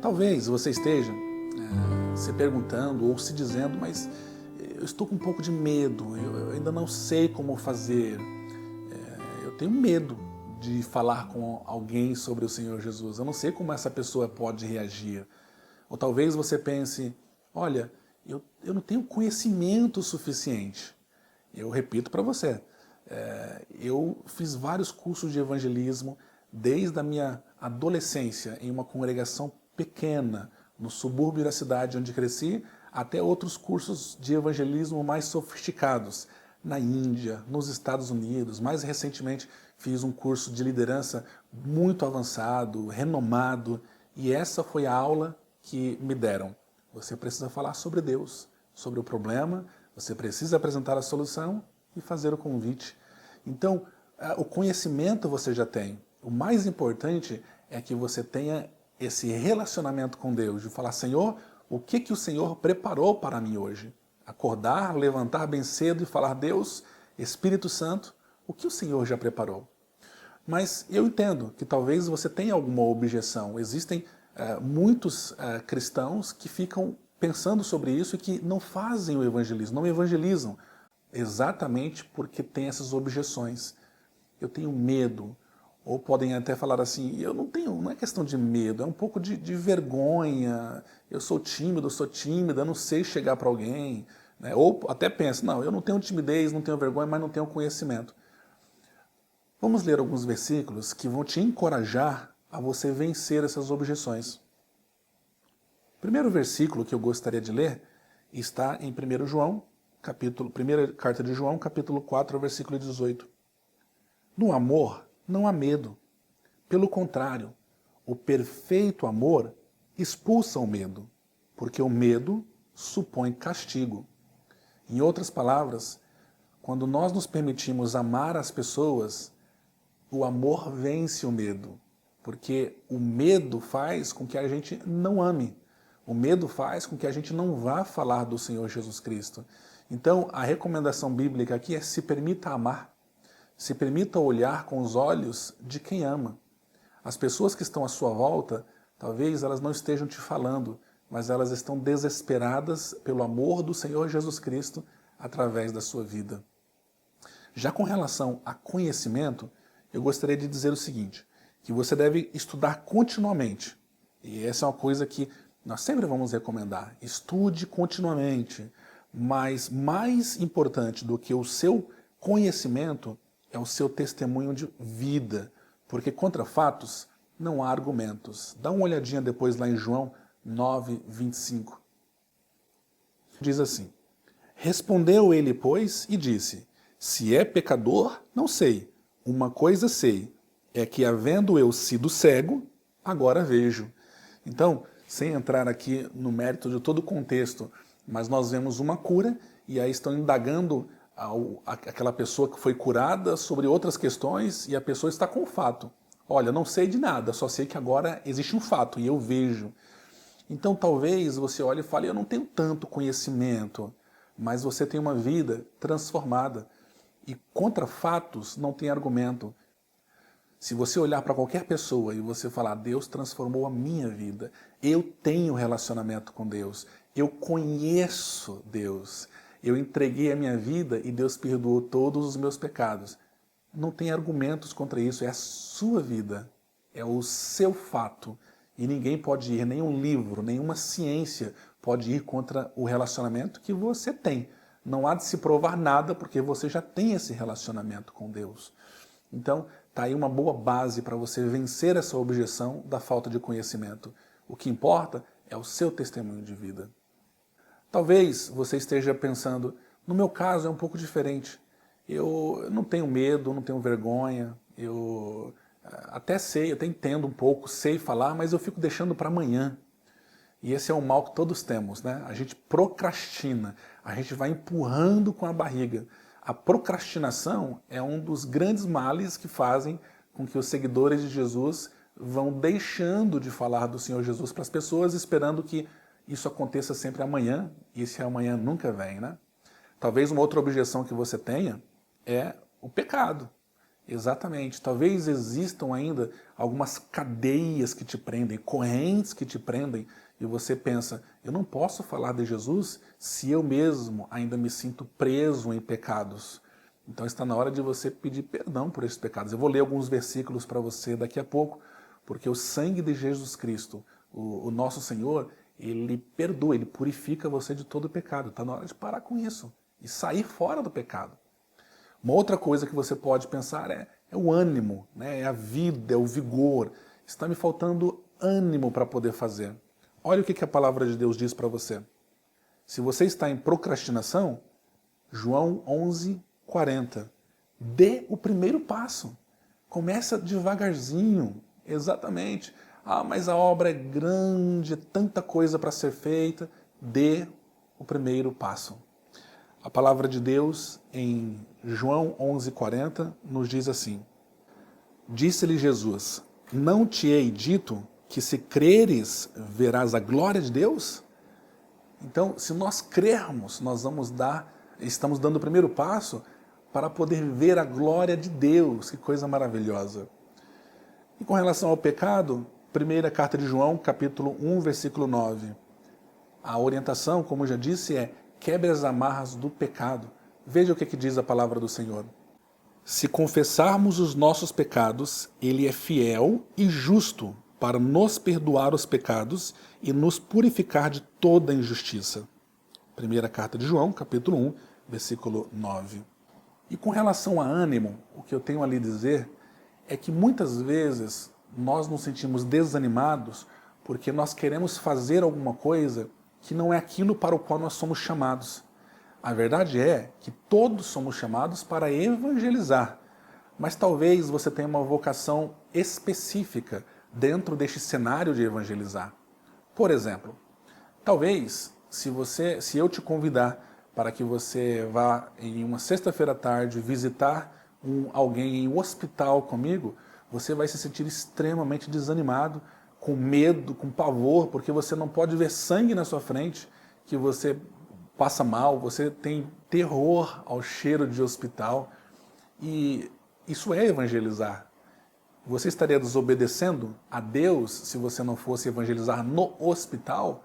Talvez você esteja se perguntando ou se dizendo, mas eu estou com um pouco de medo, eu ainda não sei como fazer, eu tenho medo de falar com alguém sobre o Senhor Jesus, eu não sei como essa pessoa pode reagir. Ou talvez você pense, olha, eu não tenho conhecimento suficiente. Eu repito para você, eu fiz vários cursos de evangelismo desde a minha adolescência em uma congregação pequena, no subúrbio da cidade onde cresci, até outros cursos de evangelismo mais sofisticados, na Índia, nos Estados Unidos. Mais recentemente fiz um curso de liderança muito avançado, renomado, e essa foi a aula que me deram. Você precisa falar sobre Deus, sobre o problema, você precisa apresentar a solução e fazer o convite. Então, o conhecimento você já tem. O mais importante é que você tenha esse relacionamento com Deus, de falar, Senhor, o que o Senhor preparou para mim hoje? Acordar, levantar bem cedo e falar, Deus, Espírito Santo, o que o Senhor já preparou? Mas eu entendo que talvez você tenha alguma objeção. Existem muitos cristãos que ficam pensando sobre isso e que não fazem o evangelismo, não evangelizam, exatamente porque tem essas objeções. Eu tenho medo. Ou podem até falar assim, não é questão de medo, é um pouco de vergonha, eu sou tímida, não sei chegar para alguém, né? Ou até pensa, não, eu não tenho timidez, não tenho vergonha, mas não tenho conhecimento. Vamos ler alguns versículos que vão te encorajar a você vencer essas objeções. O primeiro versículo que eu gostaria de ler está em 1 João, primeira carta de João, capítulo 4, versículo 18. No amor, não há medo. Pelo contrário, o perfeito amor expulsa o medo, porque o medo supõe castigo. Em outras palavras, quando nós nos permitimos amar as pessoas, o amor vence o medo, porque o medo faz com que a gente não ame. O medo faz com que a gente não vá falar do Senhor Jesus Cristo. Então, a recomendação bíblica aqui é se permita amar. Se permita olhar com os olhos de quem ama. As pessoas que estão à sua volta, talvez elas não estejam te falando, mas elas estão desesperadas pelo amor do Senhor Jesus Cristo através da sua vida. Já com relação a conhecimento, eu gostaria de dizer o seguinte, que você deve estudar continuamente. E essa é uma coisa que nós sempre vamos recomendar. Estude continuamente, mas mais importante do que o seu conhecimento é o seu testemunho de vida, porque contra fatos não há argumentos. Dá uma olhadinha depois lá em João 9, 25. Diz assim, respondeu ele, pois, e disse, se é pecador, não sei. Uma coisa sei, é que havendo eu sido cego, agora vejo. Então, sem entrar aqui no mérito de todo o contexto, mas nós vemos uma cura e aí estão indagando aquela pessoa que foi curada sobre outras questões e a pessoa está com o fato. Olha, não sei de nada, só sei que agora existe um fato e eu vejo. Então talvez você olhe e fale, eu não tenho tanto conhecimento, mas você tem uma vida transformada. E contra fatos não tem argumento. Se você olhar para qualquer pessoa e você falar, Deus transformou a minha vida, eu tenho relacionamento com Deus, eu conheço Deus, eu entreguei a minha vida e Deus perdoou todos os meus pecados. Não tem argumentos contra isso, é a sua vida, é o seu fato. E ninguém pode ir, nenhum livro, nenhuma ciência pode ir contra o relacionamento que você tem. Não há de se provar nada porque você já tem esse relacionamento com Deus. Então, está aí uma boa base para você vencer essa objeção da falta de conhecimento. O que importa é o seu testemunho de vida. Talvez você esteja pensando, no meu caso é um pouco diferente. Eu não tenho medo, não tenho vergonha, eu até sei, até entendo um pouco, sei falar, mas eu fico deixando para amanhã. E esse é um mal que todos temos, né? A gente procrastina, a gente vai empurrando com a barriga. A procrastinação é um dos grandes males que fazem com que os seguidores de Jesus vão deixando de falar do Senhor Jesus para as pessoas, esperando que isso aconteça sempre amanhã, e esse amanhã nunca vem, né? Talvez uma outra objeção que você tenha é o pecado. Exatamente. Talvez existam ainda algumas cadeias que te prendem, correntes que te prendem, e você pensa, eu não posso falar de Jesus se eu mesmo ainda me sinto preso em pecados. Então está na hora de você pedir perdão por esses pecados. Eu vou ler alguns versículos para você daqui a pouco, porque o sangue de Jesus Cristo, o nosso Senhor, ele perdoa, ele purifica você de todo pecado. Está na hora de parar com isso e sair fora do pecado. Uma outra coisa que você pode pensar é o ânimo, né? É a vida, é o vigor. Está me faltando ânimo para poder fazer. Olha o que a palavra de Deus diz para você. Se você está em procrastinação, João 11:40, dê o primeiro passo. Começa devagarzinho, exatamente. Ah, mas a obra é grande, tanta coisa para ser feita. Dê o primeiro passo. A palavra de Deus em João 11:40 nos diz assim: Disse-lhe Jesus, não te hei dito que se creres verás a glória de Deus? Então, se nós crermos, nós estamos dando o primeiro passo para poder ver a glória de Deus. Que coisa maravilhosa. E com relação ao pecado, primeira carta de João, capítulo 1, versículo 9. A orientação, como eu já disse, é quebre as amarras do pecado. Veja o que diz a palavra do Senhor. Se confessarmos os nossos pecados, Ele é fiel e justo para nos perdoar os pecados e nos purificar de toda injustiça. Primeira carta de João, capítulo 1, versículo 9. E com relação a ânimo, o que eu tenho ali a dizer é que muitas vezes nós nos sentimos desanimados porque nós queremos fazer alguma coisa que não é aquilo para o qual nós somos chamados. A verdade é que todos somos chamados para evangelizar, mas talvez você tenha uma vocação específica dentro deste cenário de evangelizar. Por exemplo, talvez se eu te convidar para que você vá em uma sexta-feira à tarde visitar alguém em um hospital comigo, você vai se sentir extremamente desanimado, com medo, com pavor, porque você não pode ver sangue na sua frente, que você passa mal, você tem terror ao cheiro de hospital. E isso é evangelizar. Você estaria desobedecendo a Deus se você não fosse evangelizar no hospital?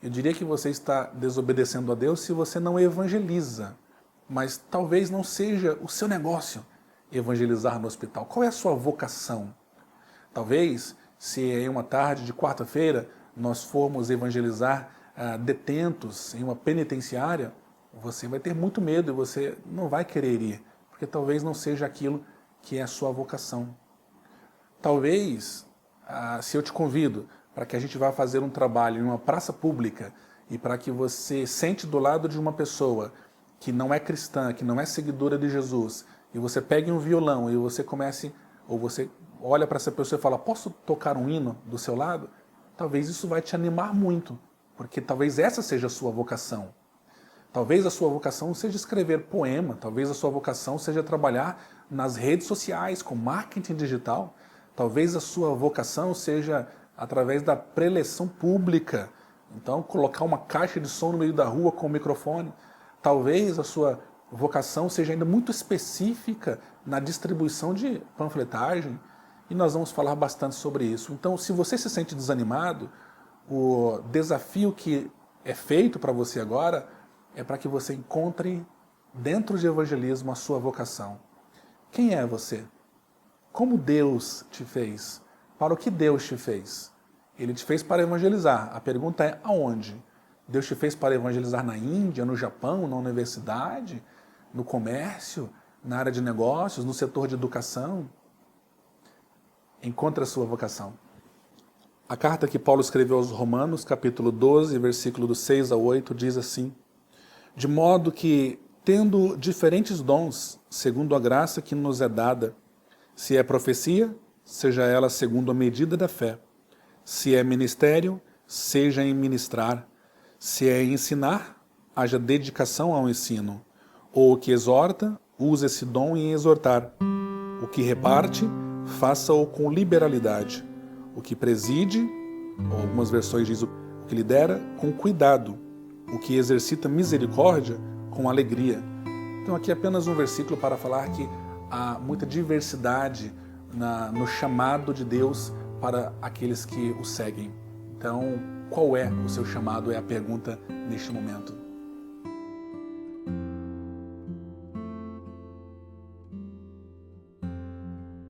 Eu diria que você está desobedecendo a Deus se você não evangeliza. Mas talvez não seja o seu negócio evangelizar no hospital. Qual é a sua vocação? Talvez, se em uma tarde de quarta-feira nós formos evangelizar detentos em uma penitenciária, você vai ter muito medo e você não vai querer ir, porque talvez não seja aquilo que é a sua vocação. Talvez, se eu te convido para que a gente vá fazer um trabalho em uma praça pública e para que você sente do lado de uma pessoa que não é cristã, que não é seguidora de Jesus, e você pegue um violão e você comece, ou você olha para essa pessoa e fala, posso tocar um hino do seu lado? Talvez isso vai te animar muito, porque talvez essa seja a sua vocação. Talvez a sua vocação seja escrever poema, talvez a sua vocação seja trabalhar nas redes sociais, com marketing digital, talvez a sua vocação seja através da preleção pública, então colocar uma caixa de som no meio da rua com o microfone. Talvez a sua vocação seja ainda muito específica na distribuição de panfletagem, e nós vamos falar bastante sobre isso. Então, se você se sente desanimado, o desafio que é feito para você agora é para que você encontre dentro de evangelismo a sua vocação. Quem é você? Como Deus te fez? Para o que Deus te fez? Ele te fez para evangelizar. A pergunta é aonde? Deus te fez para evangelizar na Índia, no Japão, na universidade, no comércio, na área de negócios, no setor de educação? Encontre a sua vocação. A carta que Paulo escreveu aos Romanos, capítulo 12, versículo do 6 ao 8, diz assim: de modo que, tendo diferentes dons, segundo a graça que nos é dada, se é profecia, seja ela segundo a medida da fé. Se é ministério, seja em ministrar. Se é ensinar, haja dedicação ao ensino. Ou o que exorta, use esse dom em exortar. O que reparte, faça-o com liberalidade. O que preside, ou algumas versões dizem o que lidera, com cuidado. O que exercita misericórdia, com alegria. Então aqui é apenas um versículo para falar que há muita diversidade no chamado de Deus para aqueles que o seguem. Então, qual é o seu chamado? É a pergunta neste momento.